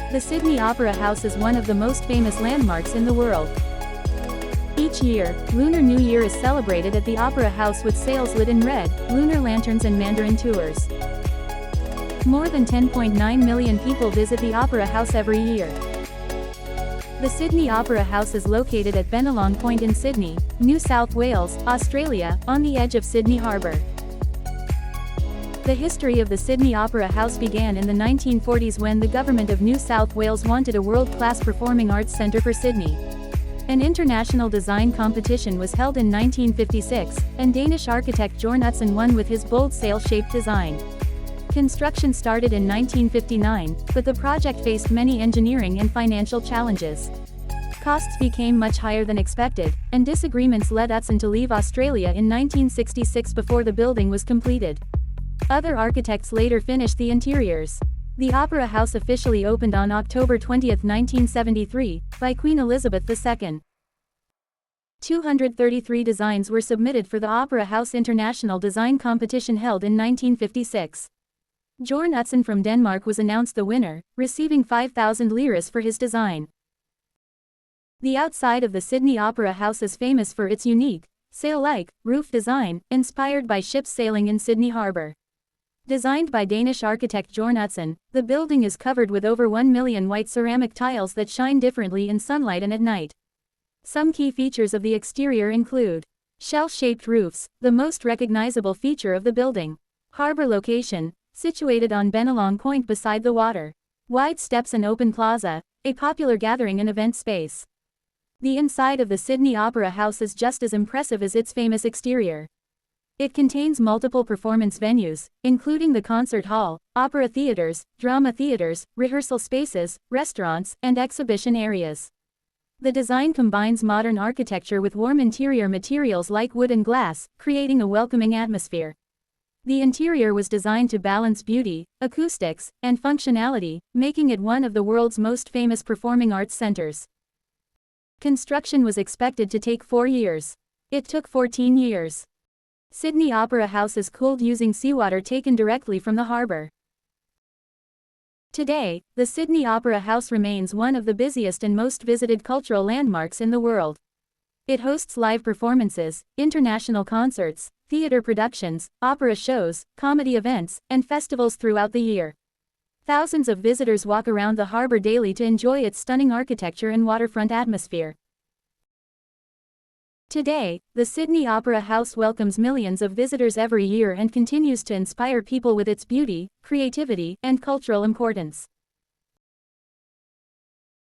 The Sydney Opera House is one of the most famous landmarks in the world. Each year, Lunar New Year is celebrated at the Opera House with sails lit in red, lunar lanterns and Mandarin tours. More than 10.9 million people visit the Opera House every year. The Sydney Opera House is located at Bennelong Point in Sydney, New South Wales, Australia, on the edge of Sydney Harbour. The history of the Sydney Opera House began in the 1940s when the government of New South Wales wanted a world-class performing arts centre for Sydney. An international design competition was held in 1956, and Danish architect Jørn Utzon won with his bold sail-shaped design. Construction started in 1959, but the project faced many engineering and financial challenges. Costs became much higher than expected, and disagreements led Utzon to leave Australia in 1966 before the building was completed. Other architects later finished the interiors. The Opera House officially opened on October 20, 1973, by Queen Elizabeth II. 233 designs were submitted for the Opera House International Design Competition held in 1956. Jørn Utzon from Denmark was announced the winner, receiving 5,000 liras for his design. The outside of the Sydney Opera House is famous for its unique, sail-like, roof design, inspired by ships sailing in Sydney Harbour. Designed by Danish architect Jørn Utzon, the building is covered with over 1 million white ceramic tiles that shine differently in sunlight and at night. Some key features of the exterior include shell-shaped roofs, the most recognizable feature of the building. Harbour location, situated on Bennelong Point beside the water. Wide steps and open plaza, a popular gathering and event space. The inside of the Sydney Opera House is just as impressive as its famous exterior. It contains multiple performance venues, including the concert hall, opera theaters, drama theaters, rehearsal spaces, restaurants, and exhibition areas. The design combines modern architecture with warm interior materials like wood and glass, creating a welcoming atmosphere. The interior was designed to balance beauty, acoustics, and functionality, making it one of the world's most famous performing arts centers. Construction was expected to take 4 years. It took 14 years. Sydney Opera House is cooled using seawater taken directly from the harbour. Today, the Sydney Opera House remains one of the busiest and most visited cultural landmarks in the world. It hosts live performances, international concerts, theatre productions, opera shows, comedy events, and festivals throughout the year. Thousands of visitors walk around the harbour daily to enjoy its stunning architecture and waterfront atmosphere. Today, the Sydney Opera House welcomes millions of visitors every year and continues to inspire people with its beauty, creativity, and cultural importance.